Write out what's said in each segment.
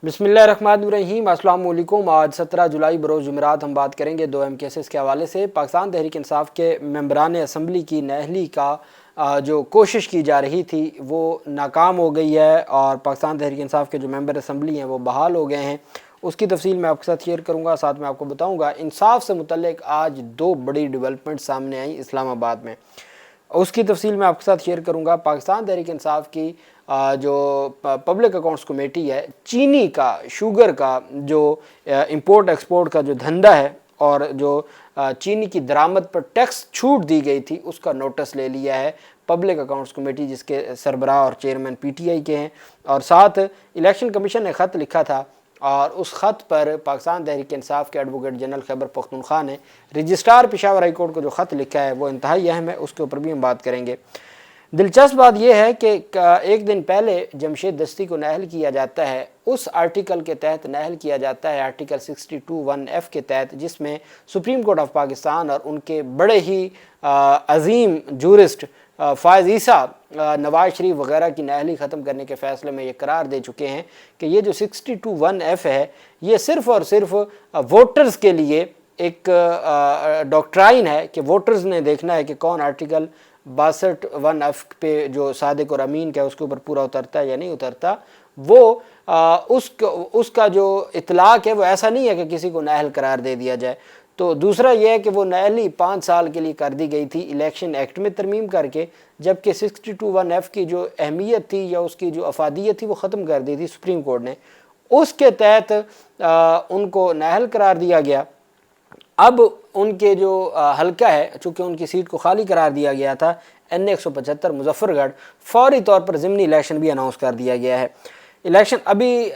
बिस्मिल्लाहिर्रहमानिर्रहीम। अस्सलाम वालेकुम। आज 17 जुलाई बरोज़ जुमेरात हम बात करेंगे दो अहम केसेस के हवाले से। पाकिस्तान तहरीक इंसाफ के मेंबरान असम्बली की नाअहली का जो कोशिश की जा रही थी वो नाकाम हो गई है और पाकिस्तान तहरीक इंसाफ के जो मेंबर असम्बली हैं वो बहाल हो गए हैं। उसकी तफसील मैं आपके साथ शेयर करूँगा, साथ में आपको बताऊँगा इंसाफ से मुतल्लिक आज दो बड़ी डेवलपमेंट सामने आई इस्लामाबाद में। उसकी तफसील मैं आपके साथ शेयर करूँगा। पाकिस्तान तहरीक इंसाफ की जो पब्लिक अकाउंट्स कमेटी है, चीनी का, शुगर का जो इंपोर्ट एक्सपोर्ट का जो धंधा है और जो चीनी की दरामद पर टैक्स छूट दी गई थी उसका नोटिस ले लिया है पब्लिक अकाउंट्स कमेटी, जिसके सरबराह और चेयरमैन पीटीआई के हैं। और साथ इलेक्शन कमीशन ने ख़त लिखा था और उस ख़त पर पाकिस्तान तहरीक इंसाफ के एडवोकेट जनरल खैबर पख्तूनख्वा ने रजिस्ट्रार पेशावर हाई कोर्ट को जो ख़त लिखा है वो इंतहाई अहम है, उसके ऊपर भी हम बात करेंगे। दिलचस्प बात यह है कि एक दिन पहले जमशेद दस्ती को नाअहल किया जाता है, उस आर्टिकल के तहत नाअहल किया जाता है, आर्टिकल 62(1)(f) के तहत, जिसमें सुप्रीम कोर्ट ऑफ पाकिस्तान और उनके बड़े ही अजीम जूरिस्ट फ़ायज़ ईसा, नवाज शरीफ वगैरह की नाअहली ख़त्म करने के फ़ैसले में ये करार दे चुके हैं कि ये जो 62(1)(f) है ये सिर्फ़ और सिर्फ वोटर्स के लिए एक डॉक्ट्राइन है कि वोटर्स ने देखना है कि कौन आर्टिकल 62(1)(f) पे जो सादिक और अमीन का उसके ऊपर पूरा उतरता है या नहीं उतरता। वो उसका जो इतलाक़ है वो ऐसा नहीं है कि किसी को नाअहल करार दे दिया जाए। तो दूसरा यह है कि वो नाअहली 5 साल के लिए कर दी गई थी इलेक्शन एक्ट में तरमीम करके, जबकि 62(1)(f) की जो अहमियत थी या उसकी जो अफादियत थी वो ख़त्म कर दी थी सुप्रीम कोर्ट ने। उसके तहत उनको नाअहल करार दिया गया। अब उनके जो हल्का है, चूँकि उनकी सीट को खाली करार दिया गया था, NA 175 मुजफ्फरगढ़, फौरी तौर पर ज़िमनी इलेक्शन भी अनाउंस कर दिया गया है। इलेक्शन अभी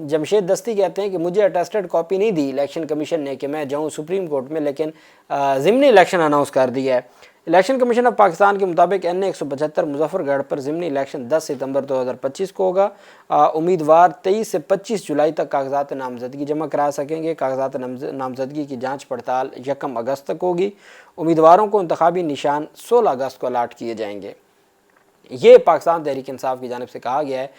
जमशेद दस्ती कहते हैं कि मुझे अटेस्टेड कॉपी नहीं दी इलेक्शन कमीशन ने कि मैं जाऊं सुप्रीम कोर्ट में, लेकिन ज़िमनी इलेक्शन अनाउंस कर दिया है। इलेक्शन कमीशन ऑफ पाकिस्तान के मुताबिक NA 175 मुजफ्फरगढ़ पर ज़िमनी इलेक्शन 10 सितंबर 2025 को होगा। उम्मीदवार 23 से 25 जुलाई तक कागजात नामजदगी जमा करा सकेंगे। कागजात नामजदगी की जांच पड़ताल 1 अगस्त तक होगी। उम्मीदवारों को इंतखाबी निशान 16 अगस्त को अलाट किए जाएंगे। ये पाकिस्तान तहरीक इंसाफ की जानिब से कहा गया है।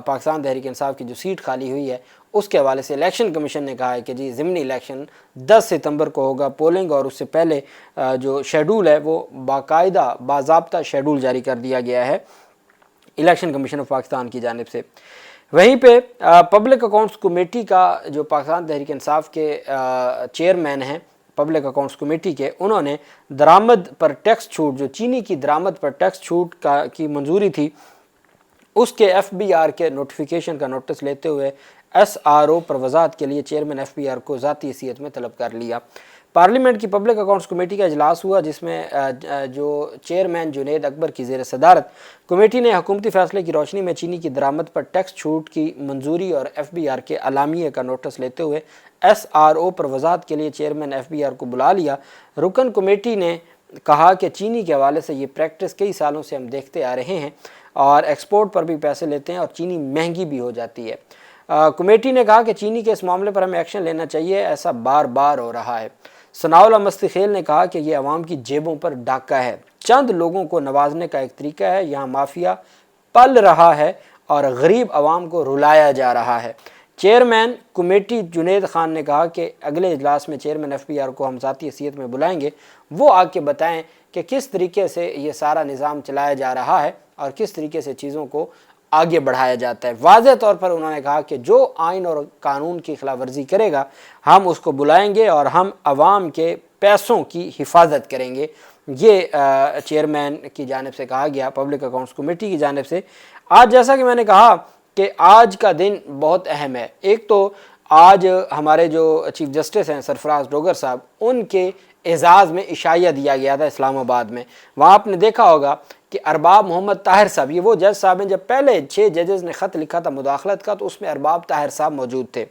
पाकिस्तान तहरीक इंसाफ की जो सीट खाली हुई है उसके हवाले से इलेक्शन कमीशन ने कहा है कि जी ज़िमनी इलेक्शन 10 सितंबर को होगा पोलिंग, और उससे पहले जो शेड्यूल है वो बाज़ाब्ता शेड्यूल जारी कर दिया गया है इलेक्शन कमीशन ऑफ पाकिस्तान की जानिब से। वहीं पे पब्लिक अकाउंट्स कमेटी का जो पाकिस्तान तहरीक इंसाफ के चेयरमैन हैं पब्लिक अकाउंट्स कमेटी के, उन्होंने दरामद पर टैक्स छूट, जो चीनी की दरामद पर टैक्स छूट की मंजूरी थी, उसके FBR के नोटिफिकेशन का नोटिस लेते हुए SRO पर वजाहत के लिए चेयरमैन FBR को ज़ाती हैसियत में तलब कर लिया। पार्लियामेंट की पब्लिक अकाउंट्स कमेटी का इजलास हुआ, जिसमें जो चेयरमैन जुनैद अकबर की ज़ेर सदारत कमेटी ने हुकूमती फ़ैसले की रोशनी में चीनी की दरामद पर टैक्स छूट की मंजूरी और FBR के अलामिये का नोटिस लेते हुए SRO पर वजाहत के लिए चेयरमैन FBR को बुला लिया। रुकन कमेटी ने कहा कि चीनी के हवाले से ये प्रैक्टिस कई सालों से हम देखते आ रहे हैं और एक्सपोर्ट पर भी पैसे लेते हैं और चीनी महंगी भी हो जाती है। कमेटी ने कहा कि चीनी के इस मामले पर हमें एक्शन लेना चाहिए, ऐसा बार बार हो रहा है। सनाउल्लाह मस्ती-खेल ने कहा कि यह अवाम की जेबों पर डाका है, चंद लोगों को नवाजने का एक तरीका है, यहाँ माफिया पल रहा है और गरीब अवाम को रुलाया जा रहा है। चेयरमैन कमेटी जुनैद खान ने कहा कि अगले इजलास में चेयरमैन FBR को हम ज़ाती हैसियत में बुलाएंगे, वो आके बताएं कि किस तरीके से ये सारा निज़ाम चलाया जा रहा है और किस तरीके से चीज़ों को आगे बढ़ाया जाता है। वाज़ेह तौर पर उन्होंने कहा कि जो आइन और कानून की खिलाफ वर्जी करेगा हम उसको बुलाएंगे और हम आवाम के पैसों की हिफाजत करेंगे। ये चेयरमैन की जानिब से कहा गया पब्लिक अकाउंट्स कमेटी की जानिब से। आज जैसा कि मैंने कहा कि आज का दिन बहुत अहम है। एक तो आज हमारे जो चीफ जस्टिस हैं सरफराज डोगर साहब, उनके एजाज़ में इशाया दिया गया था इस्लामाबाद में। वहाँ आपने देखा होगा कि अरबाब मोहम्मद ताहिर साहब, ये वो जज साहब हैं, जब पहले 6 जजेस ने ख़त लिखा था मुदाखलत का तो उसमें अरबाब ताहिर साहब मौजूद थे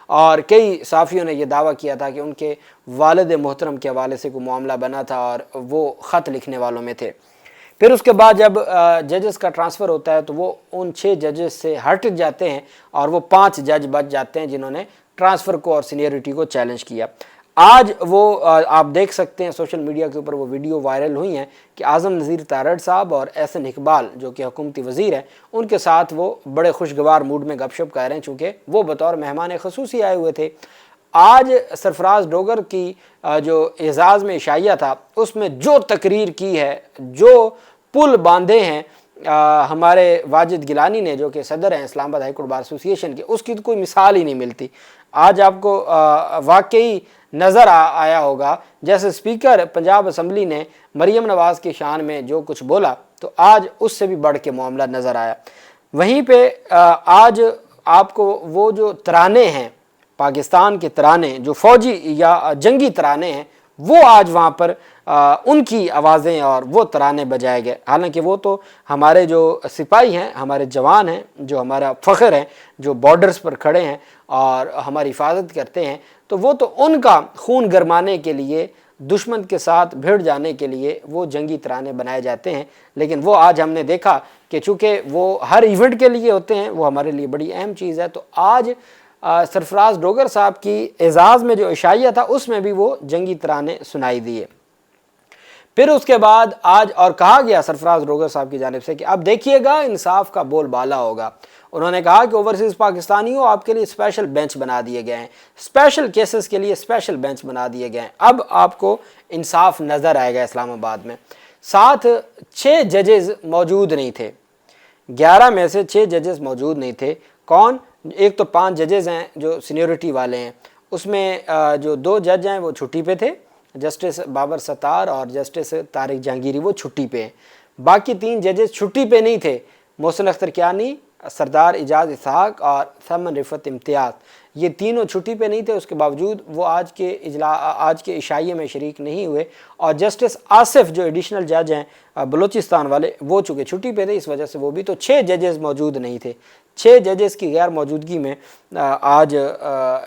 और कई साफ़ियों ने यह दावा किया था कि उनके वालिद मोहतरम के हवाले से कोई मामला बना था और वो ख़त लिखने वालों में थे। फिर उसके बाद जब जजेस का ट्रांसफ़र होता है तो वो उन 6 जजेस से हट जाते हैं और वो 5 जज बच जाते हैं जिन्होंने ट्रांसफ़र को और सीनियरिटी को चैलेंज किया। آج وہ آپ دیکھ سکتے ہیں سوشل میڈیا کے اوپر وہ ویڈیو وائرل ہوئی ہیں کہ اعظم نذیر تارڑ صاحب اور احسن اقبال جو کہ حکومتی وزیر ہیں ان کے ساتھ وہ بڑے خوشگوار موڈ میں گپ شپ کر رہے ہیں، چونکہ وہ بطور مہمان خصوصی آئے ہوئے تھے۔ آج سرفراز ڈوگر کی جو اعزاز میں عشائیہ تھا اس میں جو تقریر کی ہے، جو پل باندھے ہیں ہمارے واجد گیلانی نے جو کہ صدر ہیں اسلام آباد ہائی کورٹ بار ایسوسی ایشن کے، اس کی تو کوئی مثال ہی نہیں ملتی۔ آج آپ کو واقعی نظر آیا ہوگا جیسے اسپیکر پنجاب اسمبلی نے مریم نواز کی شان میں جو کچھ بولا تو آج اس سے بھی بڑھ کے معاملہ نظر آیا۔ وہیں پہ آج آپ کو وہ جو ترانے ہیں پاکستان کے ترانے جو فوجی یا جنگی ترانے ہیں وہ آج وہاں پر ان کی آوازیں اور وہ ترانے بجائے گئے، حالانکہ وہ تو ہمارے جو سپاہی ہیں، ہمارے جوان ہیں، جو ہمارا فخر ہیں، جو بارڈرز پر کھڑے ہیں اور ہماری حفاظت کرتے ہیں، تو وہ تو ان کا خون گرمانے کے لیے دشمن کے ساتھ بھیڑ جانے کے لیے وہ جنگی ترانے بنائے جاتے ہیں، لیکن وہ آج ہم نے دیکھا کہ چونکہ وہ ہر ایونٹ کے لیے ہوتے ہیں، وہ ہمارے لیے بڑی اہم چیز ہے، تو آج سرفراز ڈوگر صاحب کی اعزاز میں جو عشائیہ تھا اس میں بھی وہ جنگی ترانے سنائی دیے۔ پھر اس کے بعد آج اور کہا گیا سرفراز ڈوگر صاحب کی جانب سے کہ اب دیکھیے گا انصاف کا بول بالا ہوگا۔ انہوں نے کہا کہ اوورسیز پاکستانیوں آپ کے لیے اسپیشل بینچ بنا دیے گئے ہیں، اسپیشل کیسز کے لیے اسپیشل بینچ بنا دیے گئے ہیں، اب آپ کو انصاف نظر آئے گا اسلام آباد میں۔ ساتھ 6 ججز موجود نہیں تھے، 11 میں سے 6 ججز موجود نہیں تھے۔ کون؟ ایک تو 5 ججز ہیں جو سینیورٹی والے ہیں، اس میں جو 2 جج ہیں وہ چھٹی پہ تھے، جسٹس بابر ستار اور جسٹس طارق جہانگیری، وہ چھٹی پہ ہیں۔ باقی 3 ججز چھٹی پہ نہیں تھے، محسن اختر کیانی، سردار اعجاز اسحاق اور ثمن رفعت امتیاز، یہ تینوں چھٹی پہ نہیں تھے، اس کے باوجود وہ آج کے عشائیے میں شریک نہیں ہوئے۔ اور جسٹس آصف جو ایڈیشنل جج ہیں بلوچستان والے، وہ چونکہ چھٹی پہ تھے اس وجہ سے وہ بھی، تو 6 ججز موجود نہیں تھے۔ 6 ججز کی غیر موجودگی میں آج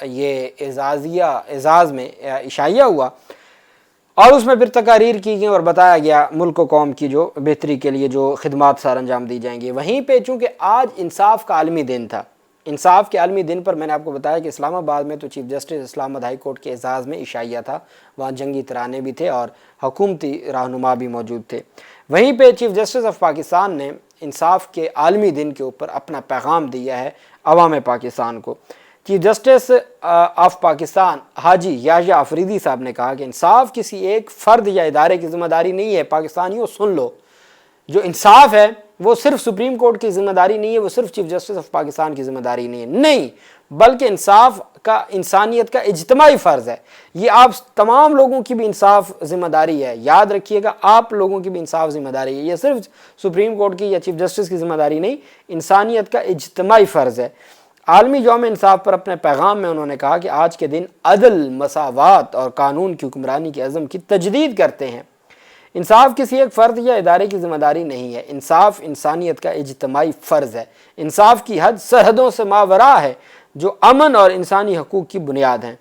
یہ اعزاز میں عشائیہ ہوا اور اس میں پھر تقاریر کی گئی اور بتایا گیا ملک و قوم کی جو بہتری کے لیے جو خدمات سر انجام دی جائیں گی۔ وہیں پہ چونکہ آج انصاف کا عالمی دن تھا، انصاف کے عالمی دن پر میں نے آپ کو بتایا کہ اسلام آباد میں تو چیف جسٹس اسلام آباد ہائی کورٹ کے اعزاز میں عشائیہ تھا، وہاں جنگی ترانے بھی تھے اور حکومتی رہنما بھی موجود تھے۔ وہیں پہ چیف جسٹس آف پاکستان نے انصاف کے عالمی دن کے اوپر اپنا پیغام دیا ہے عوام پاکستان کو۔ چیف جسٹس آف پاکستان حاجی یحییٰ آفریدی صاحب نے کہا کہ انصاف کسی ایک فرد یا ادارے کی ذمہ داری نہیں ہے، پاکستانیوں سن لو، جو انصاف ہے وہ صرف سپریم کورٹ کی ذمہ داری نہیں ہے، وہ صرف چیف جسٹس آف پاکستان کی ذمہ داری نہیں ہے، نہیں، بلکہ انصاف کا انسانیت کا اجتماعی فرض ہے، یہ آپ تمام لوگوں کی بھی انصاف ذمہ داری ہے، یاد رکھیے گا، آپ لوگوں کی بھی انصاف ذمہ داری ہے، یہ صرف سپریم کورٹ کی یا چیف جسٹس کی ذمہ داری نہیں، انسانیت کا اجتماعی فرض ہے۔ عالمی یوم انصاف پر اپنے پیغام میں انہوں نے کہا کہ آج کے دن عدل، مساوات اور قانون کی حکمرانی کے عزم کی تجدید کرتے ہیں۔ انصاف کسی ایک فرد یا ادارے کی ذمہ داری نہیں ہے، انصاف انسانیت کا اجتماعی فرض ہے، انصاف کی حد سرحدوں سے ماوراء ہے جو امن اور انسانی حقوق کی بنیاد ہیں۔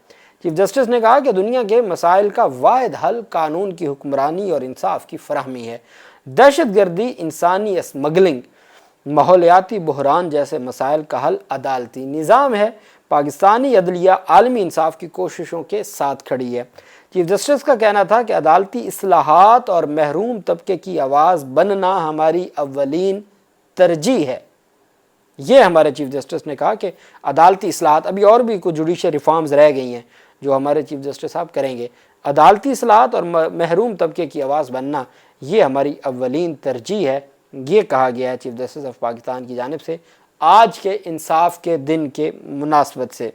چیف جسٹس نے کہا کہ دنیا کے مسائل کا واحد حل قانون کی حکمرانی اور انصاف کی فراہمی ہے۔ دہشت گردی، انسانی اسمگلنگ، ماحولیاتی بحران جیسے مسائل کا حل عدالتی نظام ہے۔ پاکستانی عدلیہ عالمی انصاف کی کوششوں کے ساتھ کھڑی ہے۔ چیف جسٹس کا کہنا تھا کہ عدالتی اصلاحات اور محروم طبقے کی آواز بننا ہماری اولین ترجیح ہے۔ یہ ہمارے چیف جسٹس نے کہا کہ عدالتی اصلاحات، ابھی اور بھی کچھ جوڈیشل ریفارمز رہ گئی ہیں جو ہمارے چیف جسٹس صاحب کریں گے، عدالتی اصلاحات اور محروم طبقے کی آواز بننا یہ ہماری اولین ترجیح ہے، یہ کہا گیا ہے چیف جسٹس آف پاکستان کی جانب سے آج کے انصاف کے دن کے مناسبت سے۔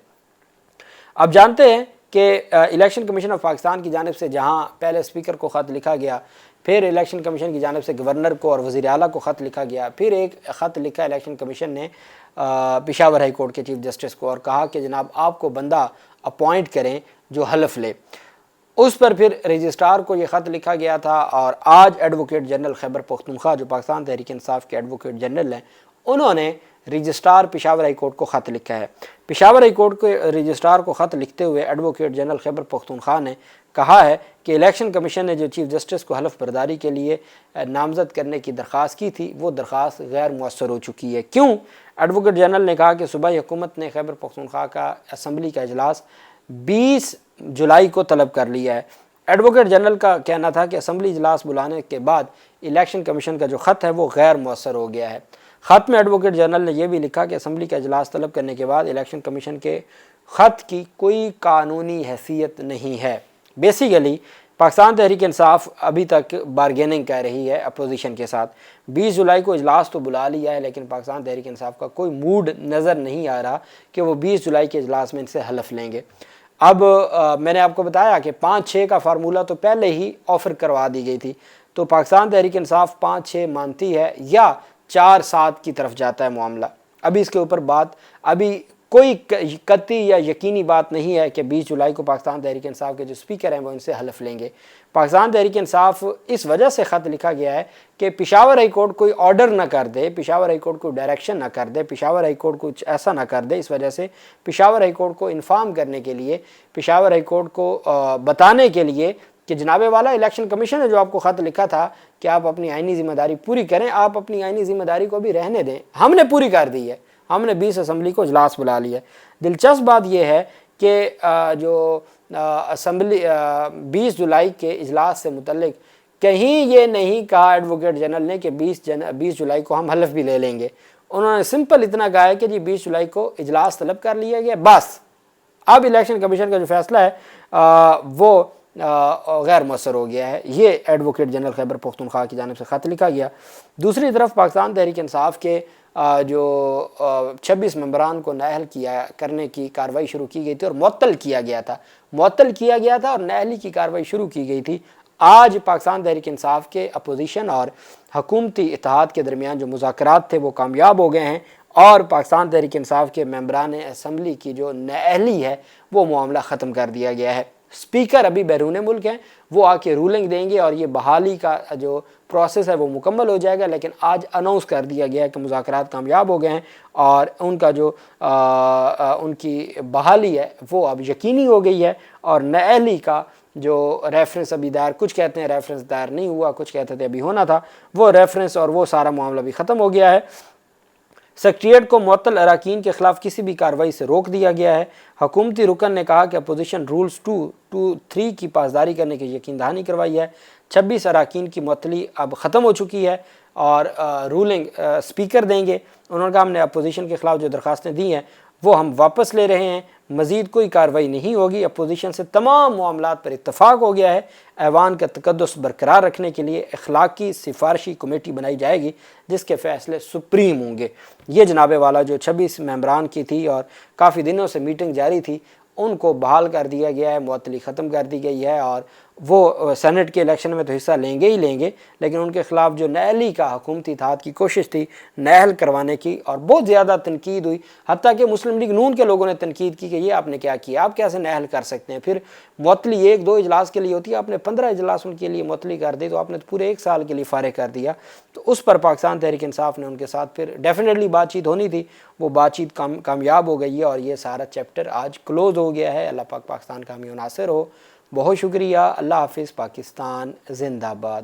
اب جانتے ہیں کہ الیکشن کمیشن آف پاکستان کی جانب سے جہاں پہلے اسپیکر کو خط لکھا گیا، پھر الیکشن کمیشن کی جانب سے گورنر کو اور وزیر اعلیٰ کو خط لکھا گیا، پھر ایک خط لکھا الیکشن کمیشن نے پشاور ہائی کورٹ کے چیف جسٹس کو اور کہا کہ جناب آپ کو بندہ اپوائنٹ کریں جو حلف لے۔ اس پر پھر رجسٹرار کو یہ خط لکھا گیا تھا اور آج ایڈوکیٹ جنرل خیبر پختونخوا جو پاکستان تحریک انصاف کے ایڈوکیٹ جنرل ہیں، انہوں نے رجسٹرار پشاور ہائی کورٹ کو خط لکھا ہے۔ پشاور ہائی کورٹ کے رجسٹرار کو خط لکھتے ہوئے ایڈوکیٹ جنرل خیبر پختونخوا نے کہا ہے کہ الیکشن کمیشن نے جو چیف جسٹس کو حلف برداری کے لیے نامزد کرنے کی درخواست کی تھی وہ درخواست غیر مؤثر ہو چکی ہے۔ کیوں؟ ایڈوکیٹ جنرل نے کہا کہ صوبائی حکومت نے خیبر پختونخوا کا اسمبلی کا اجلاس 20 जुलाई को तलब कर लिया है। एडवोकेट जनरल का कहना था कि असम्बली इजलास बुलाने के बाद इलेक्शन कमीशन का जो ख़त है वो गैर मौसर हो गया है। ख़त में एडवोकेट जनरल ने यह भी लिखा कि असम्बली का इजलास तलब करने के बाद इलेक्शन कमीशन के ख़त की कोई कानूनी हैसियत नहीं है। बेसिकली पाकिस्तान तहरीक इंसाफ अभी तक बारगेनिंग कर रही है अपोजिशन के साथ। 20 जुलाई को इजलास तो बुला लिया है, लेकिन पाकिस्तान तहरीक इंसाफ का कोई मूड नज़र नहीं आ रहा कि वो 20 जुलाई के इजलास में इनसे हलफ लेंगे। अब मैंने आपको बताया कि 5-6 का फार्मूला तो पहले ही ऑफ़र करवा दी गई थी, तो पाकिस्तान तहरीक इंसाफ 5-6 मानती है या 4-7 की तरफ जाता है मामला। अभी इसके ऊपर बात अभी कोई कतई या यकीनी बात नहीं है कि 20 जुलाई को पाकिस्तान तहरीक इंसाफ के जो स्पीकर हैं वो इनसे हलफ लेंगे। पाकिस्तान तहरीक इंसाफ इस वजह से ख़त लिखा गया है कि पेशावर हाई कोर्ट कोई ऑर्डर ना कर दे, पेशावर हाई कोर्ट कोई डायरेक्शन ना कर दे, पेशावर हाई कोर्ट कुछ ऐसा ना कर दे। इस वजह से पेशावर हाई कोर्ट को इन्फॉर्म करने के लिए, पेशावर हाई कोर्ट को बताने के लिए कि जनाबे वाला इलेक्शन कमीशन ने जो आपको ख़त लिखा था कि आप अपनी आइनी ज़िम्मेदारी पूरी करें, आप अपनी आइनी ज़िम्मेदारी को भी रहने दें, हमने पूरी कर दी है, हमने 20 असम्बली को इजलास बुला लिया। दिलचस्प बात यह है कि जो असम्बली 20 जुलाई के इजलास से मुतल्लिक कहीं ये नहीं कहा एडवोकेट जनरल ने कि 20 जुलाई को हम हलफ भी ले लेंगे। उन्होंने सिंपल इतना कहा है कि जी 20 जुलाई को इजलास तलब कर लिया गया, बस अब इलेक्शन कमीशन का जो फैसला है वो गैर मौसर हो गया है। ये एडवोकेट जनरल खैबर पख्तूनख्वा की जानिब से ख़त लिखा गया। दूसरी तरफ पाकिस्तान तहरीक इंसाफ के जो 26 मेंबरान को नाअहल किया करने की कार्रवाई शुरू की गई थी और मुअत्तल किया गया था और नाअहली की कार्रवाई शुरू की गई थी। आज पाकिस्तान तहरीक इंसाफ के अपोजिशन और हुकूमती इत्तेहाद के दरमियान जो मुज़ाकरात थे वो कामयाब हो गए हैं और पाकिस्तान तहरीक इंसाफ के मेंबरान असम्बली की जो नाअहली है वो मामला ख़त्म कर दिया गया है। स्पीकर अभी बैरून मुल्क हैं, वो आके रूलिंग देंगे और ये बहाली का जो प्रोसेस है वो मुकम्मल हो जाएगा। लेकिन आज अनाउंस कर दिया गया है कि मुज़ाकरात कामयाब हो गए हैं और उनका जो उनकी बहाली है वो अब यकीनी हो गई है और नाअहली का जो रेफरेंस अभी दायर, कुछ कहते हैं रेफरेंस दायर नहीं हुआ, कुछ कहते थे अभी होना था, वो रेफरेंस और वो सारा मामला भी ख़त्म हो गया है। सेक्रेटेरिएट को मुअत्तल अरकान के खिलाफ किसी भी कार्रवाई से रोक दिया गया है। हुकूमती रुकन ने कहा कि अपोजिशन रूल्स 223 की पासदारी करने की यकीन दहानी करवाई है। 26 अरकान की मुअत्तली अब ख़त्म हो चुकी है और रूलिंग स्पीकर देंगे। उन्होंने कहा हमने अपोजिशन के खिलाफ जो दरख्वास्तें दी हैं वो हम वापस ले रहे हैं, मज़ीद कोई कार्रवाई नहीं होगी। अपोजिशन से तमाम मामलात पर इत्तफाक हो गया है। ऐवान का तकद्दुस बरकरार रखने के लिए अखलाकी सिफारशी कमेटी बनाई जाएगी जिसके फ़ैसले सुप्रीम होंगे। ये जनाबे वाला जो 26 मेंबरान की थी और काफ़ी दिनों से मीटिंग जारी थी उनको बहाल कर दिया गया है, मुअत्तली ख़त्म कर दी गई है और वो सेनेट के इलेक्शन में तो हिस्सा लेंगे ही लेंगे, लेकिन उनके ख़िलाफ़ जो नाअहली का हुकूमती इत्तेहाद की कोशिश थी नाअहल करवाने की और बहुत ज़्यादा तनकीद हुई। हत्ता कि मुस्लिम लीग नून के लोगों ने तनकीद की कि ये आपने क्या किया, आप कैसे नाअहल कर सकते हैं, फिर मुअत्तली 1-2 इजलास के लिए होती है, आपने 15 इजलास उनके लिए मुअत्तली कर दी तो आपने तो पूरे 1 साल के लिए फ़ारिग कर दिया। तो उस पर पाकिस्तान तहरीक इंसाफ ने उनके साथ फिर डेफिनेटली बातचीत होनी थी, वो बातचीत कामयाब हो गई है और ये सारा चैप्टर आज क्लोज़ हो गया है। अल्लाह पाक पाकिस्तान का हामी नासिर हो। बहुत शुक्रिया। अल्लाह हाफिज़। पाकिस्तान जिंदाबाद।